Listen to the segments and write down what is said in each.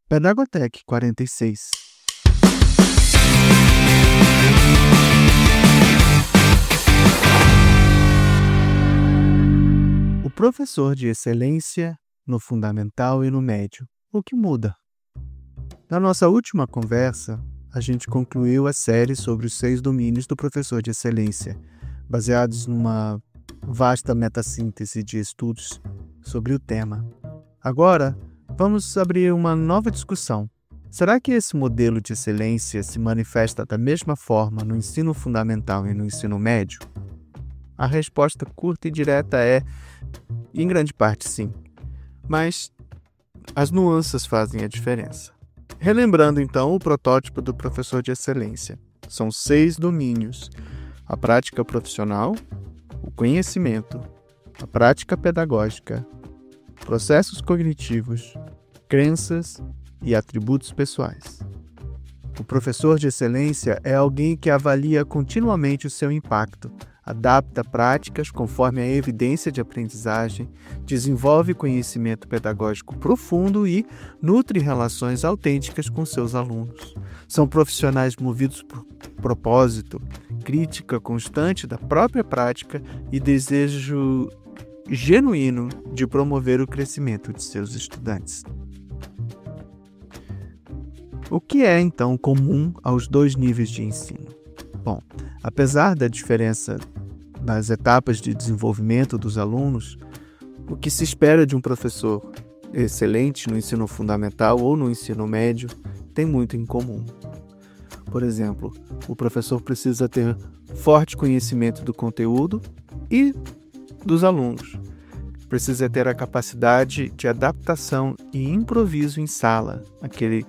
Pedagotec 46. O professor de excelência no fundamental e no médio. O que muda? Na nossa última conversa, a gente concluiu a série sobre os 6 domínios do professor de excelência, baseados numa vasta metassíntese de estudos sobre o tema. Agora, vamos abrir uma nova discussão. Será que esse modelo de excelência se manifesta da mesma forma no ensino fundamental e no ensino médio? A resposta curta e direta é, em grande parte, sim. Mas as nuances fazem a diferença. Relembrando, então, o protótipo do professor de excelência. São 6 domínios: a prática profissional, o conhecimento, a prática pedagógica, processos cognitivos, crenças e atributos pessoais. O professor de excelência é alguém que avalia continuamente o seu impacto, adapta práticas conforme a evidência de aprendizagem, desenvolve conhecimento pedagógico profundo e nutre relações autênticas com seus alunos. São profissionais movidos por propósito, crítica constante da própria prática e desejo genuíno de promover o crescimento de seus estudantes. O que é, então, comum aos 2 níveis de ensino? Bom, apesar da diferença nas etapas de desenvolvimento dos alunos, o que se espera de um professor excelente no ensino fundamental ou no ensino médio tem muito em comum. Por exemplo, o professor precisa ter forte conhecimento do conteúdo e dos alunos. Precisa ter a capacidade de adaptação e improviso em sala, aquele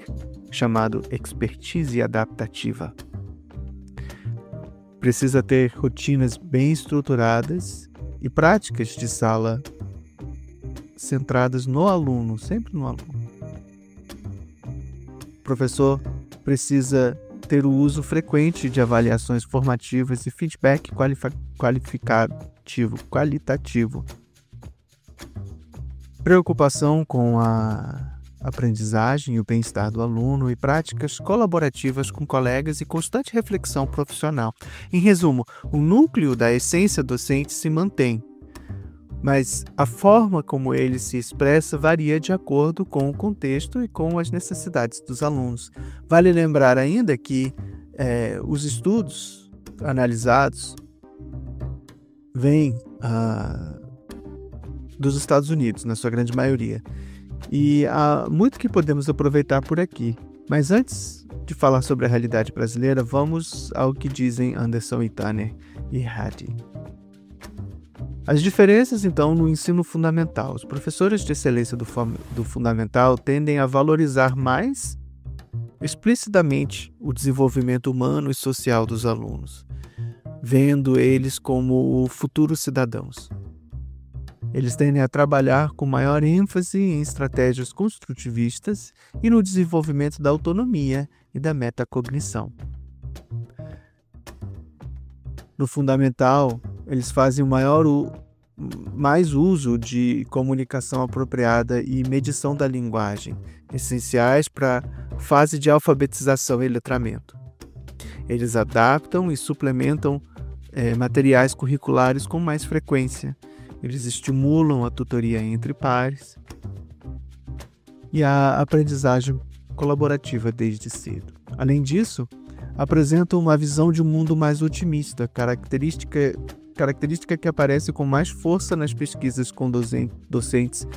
chamado expertise adaptativa. Precisa ter rotinas bem estruturadas e práticas de sala centradas no aluno, sempre no aluno. O professor precisa ter o uso frequente de avaliações formativas e feedback qualitativo. Preocupação com a aprendizagem e o bem-estar do aluno e práticas colaborativas com colegas e constante reflexão profissional. Em resumo, o núcleo da essência docente se mantém, mas a forma como ele se expressa varia de acordo com o contexto e com as necessidades dos alunos. Vale lembrar ainda que os estudos analisados vêm dos Estados Unidos, na sua grande maioria. E há muito que podemos aproveitar por aqui. Mas antes de falar sobre a realidade brasileira, vamos ao que dizem Anderson e Tanner e Hattie. As diferenças, então, no ensino fundamental. Os professores de excelência do fundamental tendem a valorizar mais explicitamente o desenvolvimento humano e social dos alunos, vendo eles como futuros cidadãos. Eles tendem a trabalhar com maior ênfase em estratégias construtivistas e no desenvolvimento da autonomia e da metacognição. No fundamental, eles fazem mais uso de comunicação apropriada e medição da linguagem, essenciais para a fase de alfabetização e letramento. Eles adaptam e suplementam materiais curriculares com mais frequência. Eles estimulam a tutoria entre pares e a aprendizagem colaborativa desde cedo. Além disso, apresentam uma visão de um mundo mais otimista, característica que aparece com mais força nas pesquisas com docentes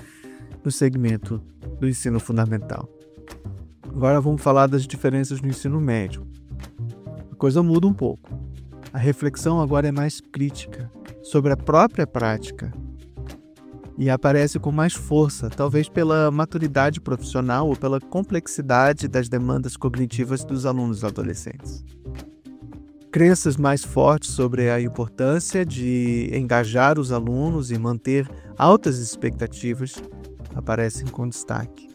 no segmento do ensino fundamental. Agora vamos falar das diferenças no ensino médio. A coisa muda um pouco. A reflexão agora é mais crítica sobre a própria prática e aparece com mais força, talvez pela maturidade profissional ou pela complexidade das demandas cognitivas dos alunos adolescentes. Crenças mais fortes sobre a importância de engajar os alunos e manter altas expectativas aparecem com destaque.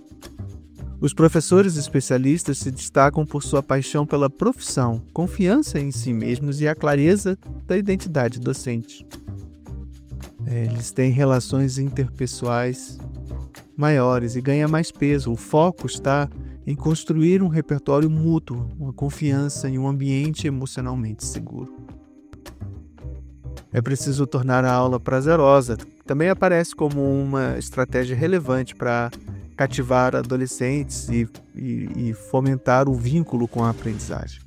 Os professores especialistas se destacam por sua paixão pela profissão, confiança em si mesmos e a clareza da identidade docente. Eles têm relações interpessoais maiores e ganham mais peso. O foco está em construir um repertório mútuo, uma confiança e um ambiente emocionalmente seguro. É preciso tornar a aula prazerosa. Também aparece como uma estratégia relevante para cativar adolescentes e fomentar o vínculo com a aprendizagem.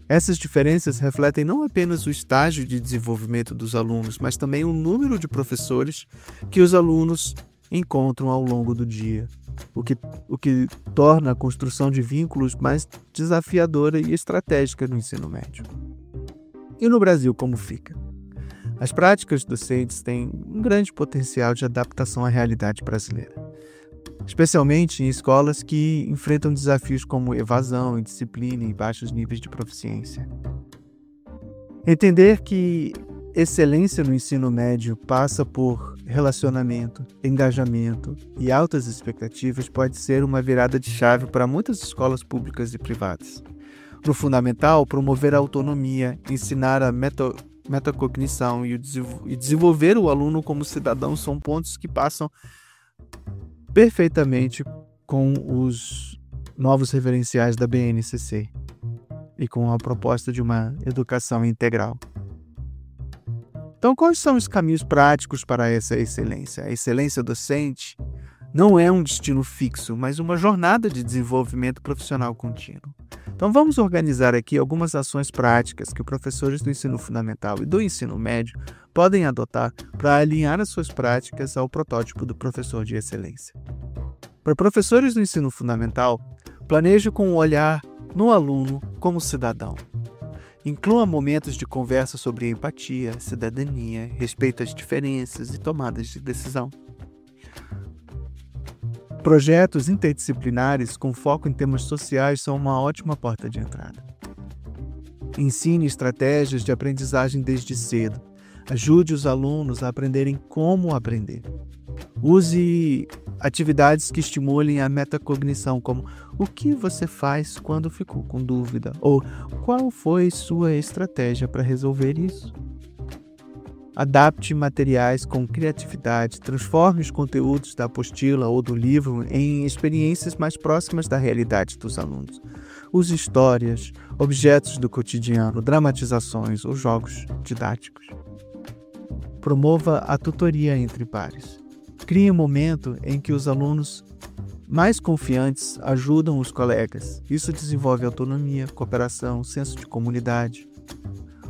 Essas diferenças refletem não apenas o estágio de desenvolvimento dos alunos, mas também o número de professores que os alunos encontram ao longo do dia, o que torna a construção de vínculos mais desafiadora e estratégica no ensino médio. E no Brasil, como fica? As práticas docentes têm um grande potencial de adaptação à realidade brasileira, especialmente em escolas que enfrentam desafios como evasão, indisciplina e baixos níveis de proficiência. Entender que excelência no ensino médio passa por relacionamento, engajamento e altas expectativas pode ser uma virada de chave para muitas escolas públicas e privadas. No fundamental, promover a autonomia, ensinar a metacognição e desenvolver o aluno como cidadão são pontos que passam perfeitamente com os novos referenciais da BNCC e com a proposta de uma educação integral. Então, quais são os caminhos práticos para essa excelência? A excelência docente não é um destino fixo, mas uma jornada de desenvolvimento profissional contínuo. Então, vamos organizar aqui algumas ações práticas que os professores do ensino fundamental e do ensino médio podem adotar para alinhar as suas práticas ao protótipo do professor de excelência. Para professores do ensino fundamental, planeje com um olhar no aluno como cidadão. Inclua momentos de conversa sobre empatia, cidadania, respeito às diferenças e tomadas de decisão. Projetos interdisciplinares com foco em temas sociais são uma ótima porta de entrada. Ensine estratégias de aprendizagem desde cedo. Ajude os alunos a aprenderem como aprender. Use atividades que estimulem a metacognição, como o que você faz quando ficou com dúvida, ou qual foi sua estratégia para resolver isso. Adapte materiais com criatividade, transforme os conteúdos da apostila ou do livro em experiências mais próximas da realidade dos alunos. Use histórias, objetos do cotidiano, dramatizações ou jogos didáticos. Promova a tutoria entre pares. Crie um momento em que os alunos mais confiantes ajudam os colegas. Isso desenvolve autonomia, cooperação, senso de comunidade.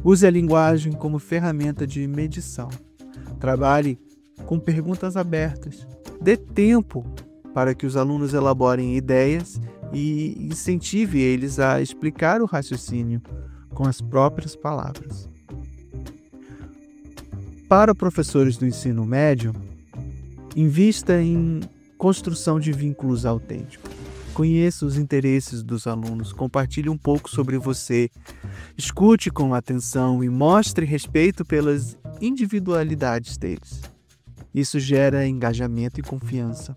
Use a linguagem como ferramenta de medição. Trabalhe com perguntas abertas. Dê tempo para que os alunos elaborem ideias e incentive eles a explicar o raciocínio com as próprias palavras. Para professores do ensino médio, invista em construção de vínculos autênticos. Conheça os interesses dos alunos, compartilhe um pouco sobre você, escute com atenção e mostre respeito pelas individualidades deles. Isso gera engajamento e confiança.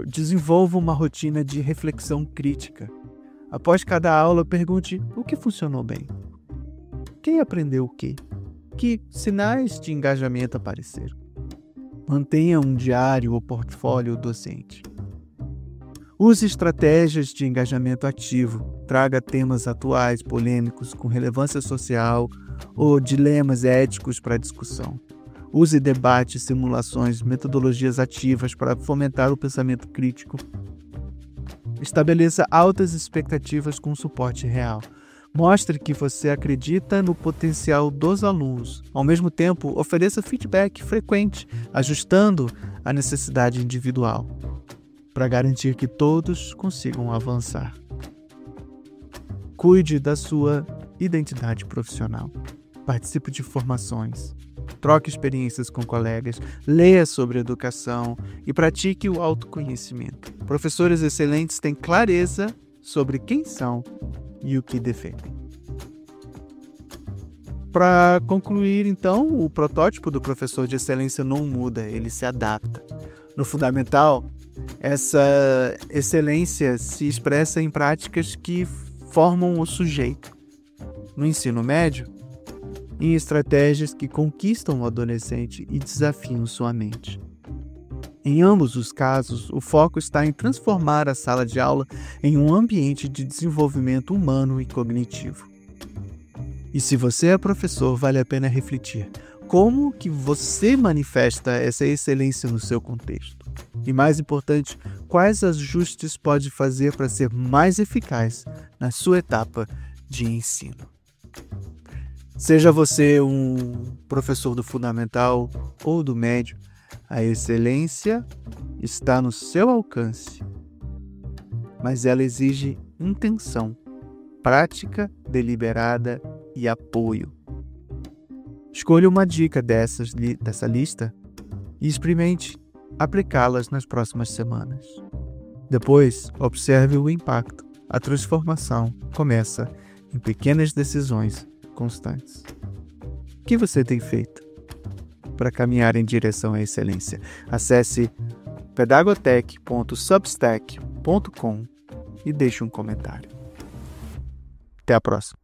Desenvolva uma rotina de reflexão crítica. Após cada aula, pergunte o que funcionou bem. Quem aprendeu o quê? Que sinais de engajamento apareceram? Mantenha um diário ou portfólio docente. Use estratégias de engajamento ativo. Traga temas atuais, polêmicos, com relevância social ou dilemas éticos para discussão. Use debates, simulações, metodologias ativas para fomentar o pensamento crítico. Estabeleça altas expectativas com suporte real. Mostre que você acredita no potencial dos alunos. Ao mesmo tempo, ofereça feedback frequente, ajustando a necessidade individual, para garantir que todos consigam avançar. Cuide da sua identidade profissional. Participe de formações. Troque experiências com colegas. Leia sobre educação e pratique o autoconhecimento. Professores excelentes têm clareza sobre quem são e o que defendem. Para concluir, então, o protótipo do professor de excelência não muda, ele se adapta. No fundamental, essa excelência se expressa em práticas que formam o sujeito. No ensino médio, em estratégias que conquistam o adolescente e desafiam sua mente. Em ambos os casos, o foco está em transformar a sala de aula em um ambiente de desenvolvimento humano e cognitivo. E se você é professor, vale a pena refletir como que você manifesta essa excelência no seu contexto. E mais importante, quais ajustes pode fazer para ser mais eficaz na sua etapa de ensino. Seja você um professor do fundamental ou do médio, a excelência está no seu alcance, mas ela exige intenção, prática deliberada e apoio. Escolha uma dica dessa lista e experimente aplicá-las nas próximas semanas. Depois, observe o impacto. A transformação começa em pequenas decisões constantes. O que você tem feito para caminhar em direção à excelência? Acesse pedagotech.substack.com e deixe um comentário. Até a próxima.